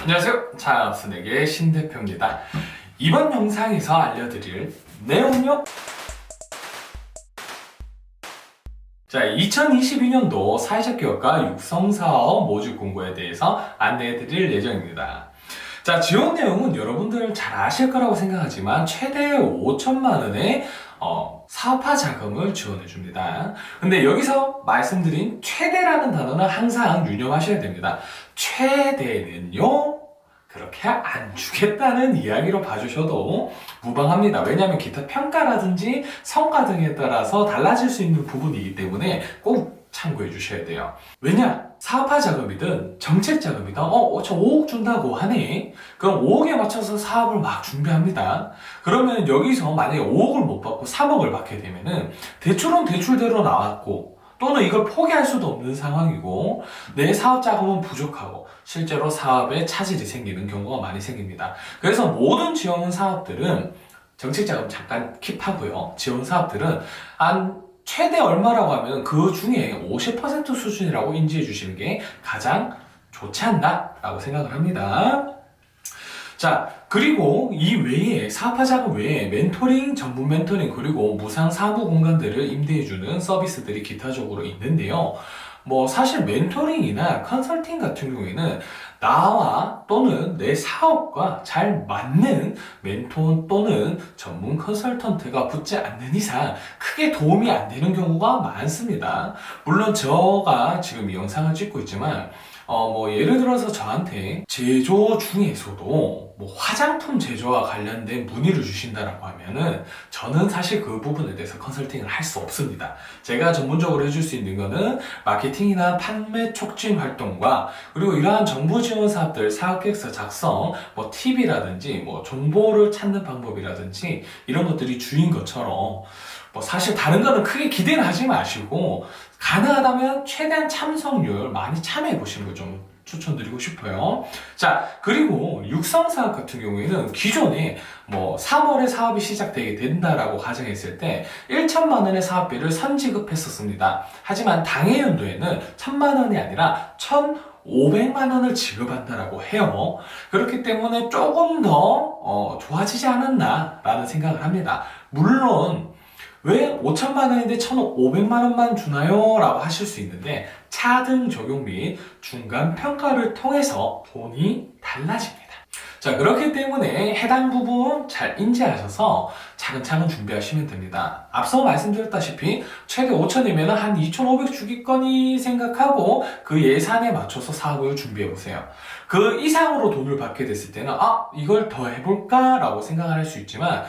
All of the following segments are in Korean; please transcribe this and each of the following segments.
안녕하세요. 창업순에게 신대표입니다. 이번 영상에서 알려드릴 내용요. 자, 2022년도 사회적 기업가 육성사업 모집 공고에 대해서 안내해드릴 예정입니다. 자, 지원 내용은 여러분들 잘 아실 거라고 생각하지만 최대 5천만 원의 사업화 자금을 지원해 줍니다. 근데 여기서 말씀드린 최대라는 단어는 항상 유념하셔야 됩니다. 최대는요, 그렇게 안 주겠다는 이야기로 봐주셔도 무방합니다. 왜냐하면 기타 평가라든지 성과 등에 따라서 달라질 수 있는 부분이기 때문에 꼭 참고해 주셔야 돼요. 왜냐? 사업화 자금이든 정책 자금이든 저 5억 준다고 하네. 그럼 5억에 맞춰서 사업을 막 준비합니다. 그러면 여기서 만약에 5억을 못 받고 3억을 받게 되면은 대출은 대출대로 나왔고 또는 이걸 포기할 수도 없는 상황이고 내 사업 자금은 부족하고 실제로 사업에 차질이 생기는 경우가 많이 생깁니다. 그래서 모든 지원 사업들은 정책 자금 잠깐 킵하고요. 지원 사업들은 최대 얼마라고 하면 그 중에 50% 수준이라고 인지해 주시는 게 가장 좋지 않나 라고 생각을 합니다. 자, 그리고 이 외에 사업화 자금 외에 멘토링, 전문 멘토링 그리고 무상 사무 공간들을 임대해주는 서비스들이 기타적으로 있는데요. 사실 멘토링이나 컨설팅 같은 경우에는 나와 또는 내 사업과 잘 맞는 멘토 또는 전문 컨설턴트가 붙지 않는 이상 크게 도움이 안 되는 경우가 많습니다. 물론 제가 지금 이 영상을 찍고 있지만 예를 들어서 저한테 제조 중에서도 화장품 제조와 관련된 문의를 주신다라고 하면은 저는 사실 그 부분에 대해서 컨설팅을 할 수 없습니다. 제가 전문적으로 해줄 수 있는 거는 마케팅이나 판매 촉진 활동과 그리고 이러한 정보 지원 사업들 사업계획서 작성, 팁이라든지 정보를 찾는 방법이라든지 이런 것들이 주인 것처럼 사실 다른 거는 크게 기대는 하지 마시고 가능하다면 최대한 참석률 많이 참여해 보시는 거 좀 추천드리고 싶어요. 자, 그리고 육성사업 같은 경우에는 기존에 3월에 사업이 시작되게 된다라고 가정했을 때 1천만 원의 사업비를 선지급했었습니다. 하지만 당해 연도에는 1,000만 원이 아니라 1,500만 원을 지급한다라고 해요. 그렇기 때문에 조금 더 좋아지지 않았나 라는 생각을 합니다. 물론 왜 5천만 원인데 1,500만 원만 주나요? 라고 하실 수 있는데 차등 적용 및 중간 평가를 통해서 돈이 달라집니다. 자, 그렇기 때문에 해당 부분 잘 인지하셔서 차근차근 준비하시면 됩니다. 앞서 말씀드렸다시피 최대 5천이면 한 2,500 주기권이 생각하고 그 예산에 맞춰서 사업을 준비해보세요. 그 이상으로 돈을 받게 됐을 때는 이걸 더 해볼까? 라고 생각을 할 수 있지만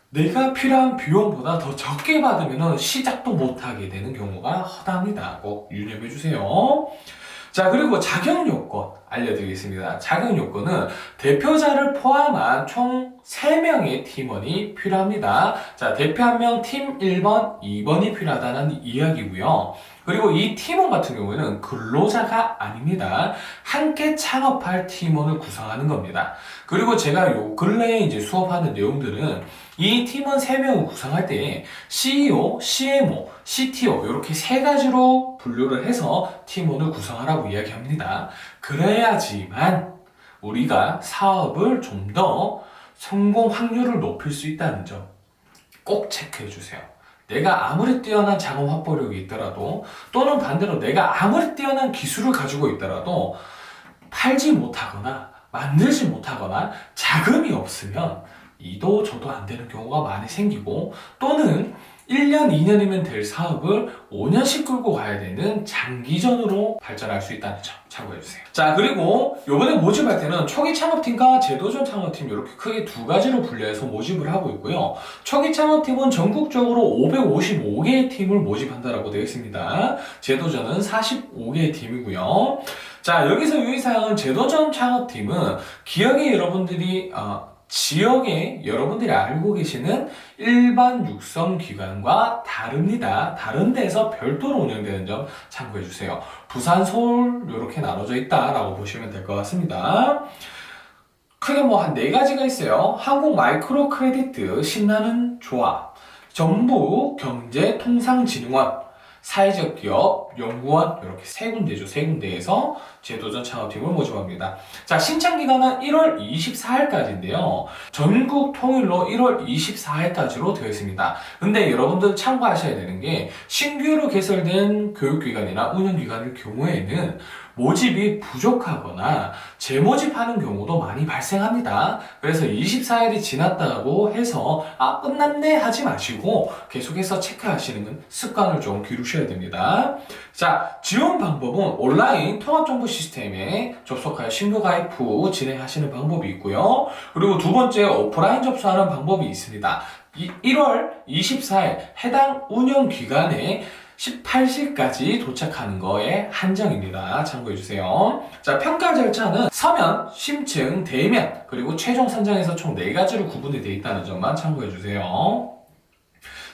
내가 필요한 비용보다 더 적게 받으면 시작도 못하게 되는 경우가 허다합니다. 꼭 유념해 주세요. 자, 그리고 자격 요건 알려드리겠습니다. 자격 요건은 대표자를 포함한 총 3명의 팀원이 필요합니다. 자, 대표 1명, 팀 1번, 2번이 필요하다는 이야기고요. 그리고 이 팀원 같은 경우에는 근로자가 아닙니다. 함께 창업할 팀원을 구성하는 겁니다. 그리고 제가 요 근래에 이제 수업하는 내용들은 이 팀원 3명을 구성할 때 CEO, CMO, CTO 이렇게 3가지로 분류를 해서 팀원을 구성하라고 이야기합니다. 그래야지만 우리가 사업을 좀 더 성공 확률을 높일 수 있다는 점 꼭 체크해 주세요. 내가 아무리 뛰어난 자금 확보력이 있더라도 또는 반대로 내가 아무리 뛰어난 기술을 가지고 있더라도 팔지 못하거나 만들지 못하거나 자금이 없으면 이도 저도 안 되는 경우가 많이 생기고 또는 1년, 2년이면 될 사업을 5년씩 끌고 가야 되는 장기전으로 발전할 수 있다는 점 참고해주세요. 자, 그리고 요번에 모집할 때는 초기 창업팀과 제도전 창업팀 이렇게 크게 2가지로 분류해서 모집을 하고 있고요. 초기 창업팀은 전국적으로 555개의 팀을 모집한다라고 되어 있습니다. 제도전은 45개의 팀이고요. 자, 여기서 유의사항은 제도전 창업팀은 기억에 여러분들이 지역에 여러분들이 알고 계시는 일반 육성기관과 다릅니다. 다른 데서 별도로 운영되는 점 참고해 주세요. 부산, 서울 이렇게 나눠져 있다라고 보시면 될 것 같습니다. 크게 한 4가지가 있어요. 한국 마이크로 크레디트, 신나는 조합, 정부 경제통상진흥원, 사회적 기업, 연구원 이렇게 세 군데죠. 세 군데에서 재도전 창업팀을 모집합니다. 자, 신청 기간은 1월 24일까지인데요. 전국 통일로 1월 24일까지로 되어 있습니다. 근데 여러분들 참고하셔야 되는 게 신규로 개설된 교육기관이나 운영기관일 경우에는 모집이 부족하거나 재모집하는 경우도 많이 발생합니다. 그래서 24일이 지났다고 해서 끝났네 하지 마시고 계속해서 체크하시는 습관을 좀 기르셔야 됩니다. 자, 지원 방법은 온라인 통합정보 시스템에 접속하여 신규 가입 후 진행하시는 방법이 있고요. 그리고 두 번째 오프라인 접수하는 방법이 있습니다. 1월 24일 해당 운영기관에 18시까지 도착하는 거에 한정입니다. 참고해주세요. 자, 평가 절차는 서면, 심층, 대면, 그리고 최종 선정에서 총 4가지로 구분이 되어 있다는 점만 참고해주세요.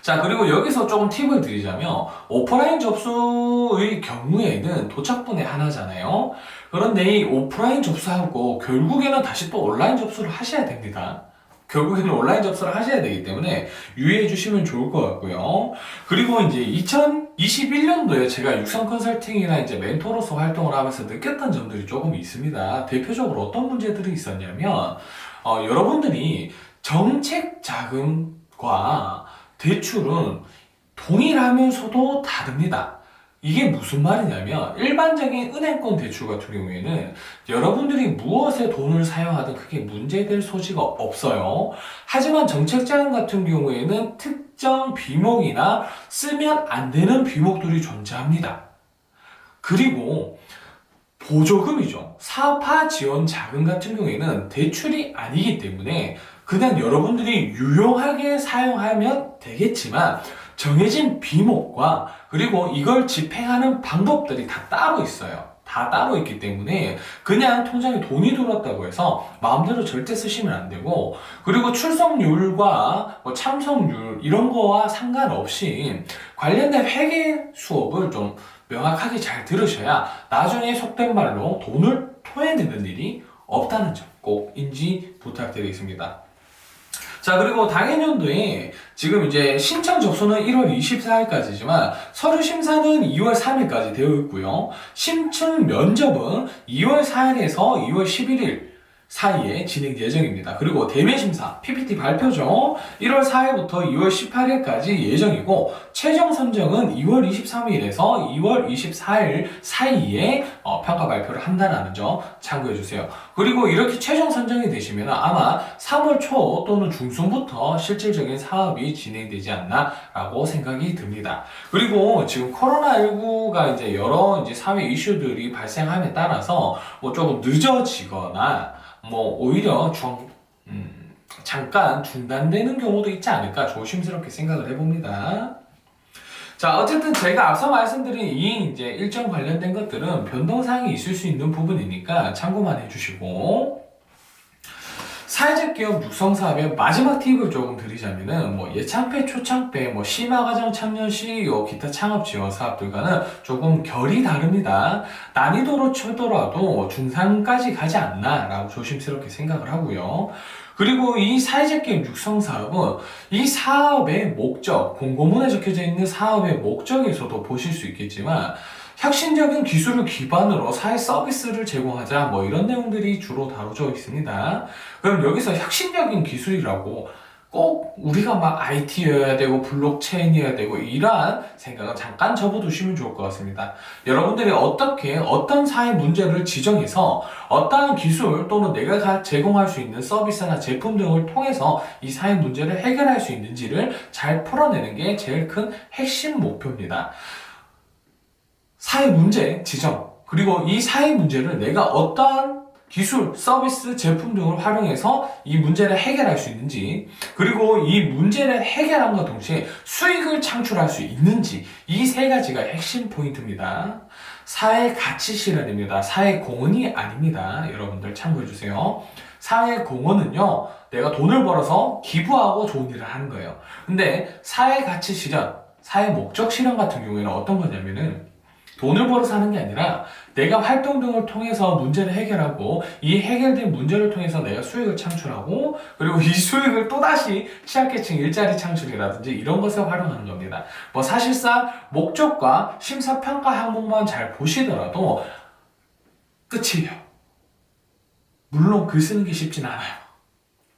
자, 그리고 여기서 조금 팁을 드리자면 오프라인 접수의 경우에는 도착분이 하나잖아요. 그런데 이 오프라인 접수하고 결국에는 다시 또 온라인 접수를 하셔야 됩니다. 결국에는 온라인 접수를 하셔야 되기 때문에 유의해 주시면 좋을 것 같고요. 그리고 이제 2021년도에 제가 육성 컨설팅이나 이제 멘토로서 활동을 하면서 느꼈던 점들이 조금 있습니다. 대표적으로 어떤 문제들이 있었냐면, 여러분들이 정책 자금과 대출은 동일하면서도 다릅니다. 이게 무슨 말이냐면 일반적인 은행권 대출 같은 경우에는 여러분들이 무엇에 돈을 사용하든 크게 문제될 소지가 없어요. 하지만 정책자금 같은 경우에는 특정 비목이나 쓰면 안 되는 비목들이 존재합니다. 그리고 보조금이죠. 사업화 지원 자금 같은 경우에는 대출이 아니기 때문에 그냥 여러분들이 유용하게 사용하면 되겠지만 정해진 비목과 그리고 이걸 집행하는 방법들이 다 따로 있어요. 다 따로 있기 때문에 그냥 통장에 돈이 들어왔다고 해서 마음대로 절대 쓰시면 안 되고, 그리고 출석률과 참석률 이런 거와 상관없이 관련된 회계 수업을 좀 명확하게 잘 들으셔야 나중에 속된 말로 돈을 토해내는 일이 없다는 점 꼭 인지 부탁드리겠습니다. 자, 그리고 당해년도에 지금 이제 신청 접수는 1월 24일까지지만 서류 심사는 2월 3일까지 되어 있고요. 심층 면접은 2월 4일에서 2월 11일 사이에 진행 예정입니다. 그리고 대면 심사, PPT 발표죠. 1월 4일부터 2월 18일까지 예정이고 최종 선정은 2월 23일에서 2월 24일 사이에 평가 발표를 한다는 점 참고해 주세요. 그리고 이렇게 최종 선정이 되시면 아마 3월 초 또는 중순부터 실질적인 사업이 진행되지 않나라고 생각이 듭니다. 그리고 지금 코로나19가 이제 여러 사회 이슈들이 발생함에 따라서 조금 늦어지거나 오히려 잠깐 중단되는 경우도 있지 않을까 조심스럽게 생각을 해봅니다. 자, 어쨌든 제가 앞서 말씀드린 이 일정 관련된 것들은 변동사항이 있을 수 있는 부분이니까 참고만 해주시고, 사회적 기업 육성 사업의 마지막 팁을 조금 드리자면은 예창패, 초창패, 심화과정 청년시, 기타 창업 지원 사업들과는 조금 결이 다릅니다. 난이도로 쳐더라도 중상까지 가지 않나라고 조심스럽게 생각을 하고요. 그리고 이 사회적 기업 육성 사업은 이 사업의 목적, 공고문에 적혀져 있는 사업의 목적에서도 보실 수 있겠지만 혁신적인 기술을 기반으로 사회 서비스를 제공하자 이런 내용들이 주로 다뤄져 있습니다. 그럼 여기서 혁신적인 기술이라고 꼭 우리가 IT여야 되고 블록체인이어야 되고 이러한 생각은 잠깐 접어두시면 좋을 것 같습니다. 여러분들이 어떤 사회 문제를 지정해서 어떠한 기술 또는 내가 제공할 수 있는 서비스나 제품 등을 통해서 이 사회 문제를 해결할 수 있는지를 잘 풀어내는 게 제일 큰 핵심 목표입니다. 사회 문제 지정, 그리고 이 사회 문제를 내가 어떠한 기술, 서비스, 제품 등을 활용해서 이 문제를 해결할 수 있는지, 그리고 이 문제를 해결함과 동시에 수익을 창출할 수 있는지, 이 세 가지가 핵심 포인트입니다. 사회 가치 실현입니다. 사회 공헌이 아닙니다. 여러분들 참고해주세요. 사회 공헌은요, 내가 돈을 벌어서 기부하고 좋은 일을 하는 거예요. 근데 사회 가치 실현, 사회 목적 실현 같은 경우에는 어떤 거냐면은 돈을 벌어서 하는 게 아니라 내가 활동 등을 통해서 문제를 해결하고 이 해결된 문제를 통해서 내가 수익을 창출하고 그리고 이 수익을 또다시 취약계층 일자리 창출이라든지 이런 것에 활용하는 겁니다. 뭐 사실상 목적과 심사평가 항목만 잘 보시더라도 끝이에요. 물론 글 쓰는 게 쉽진 않아요.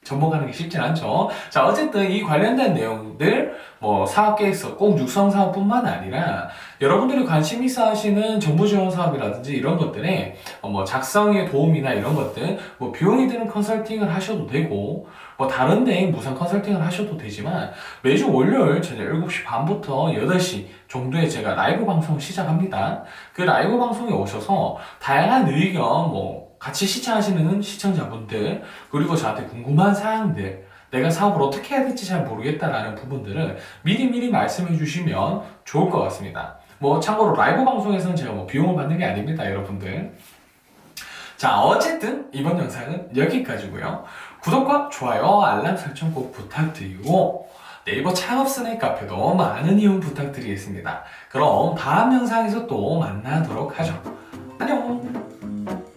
접목하는 게 쉽진 않죠. 자, 어쨌든 이 관련된 내용들, 뭐 사업계획서 꼭 육성 사업뿐만 아니라 여러분들이 관심 있어 하시는 정부 지원 사업이라든지 이런 것들에 뭐 작성에 도움이나 이런 것들, 뭐 비용이 드는 컨설팅을 하셔도 되고, 뭐 다른 데 무상 컨설팅을 하셔도 되지만 매주 월요일 저녁 7시 반부터 8시 정도에 제가 라이브 방송을 시작합니다. 그 라이브 방송에 오셔서 다양한 의견, 뭐 같이 시청하시는 시청자분들, 그리고 저한테 궁금한 사항들, 내가 사업을 어떻게 해야 될지 잘 모르겠다라는 부분들을 미리미리 말씀해 주시면 좋을 것 같습니다. 뭐 참고로 라이브 방송에서는 제가 뭐 비용을 받는 게 아닙니다, 여러분들. 자, 어쨌든 이번 영상은 여기까지고요. 구독과 좋아요, 알람 설정 꼭 부탁드리고 네이버 창업 스낵 카페도 많은 이용 부탁드리겠습니다. 그럼 다음 영상에서 또 만나도록 하죠. 안녕!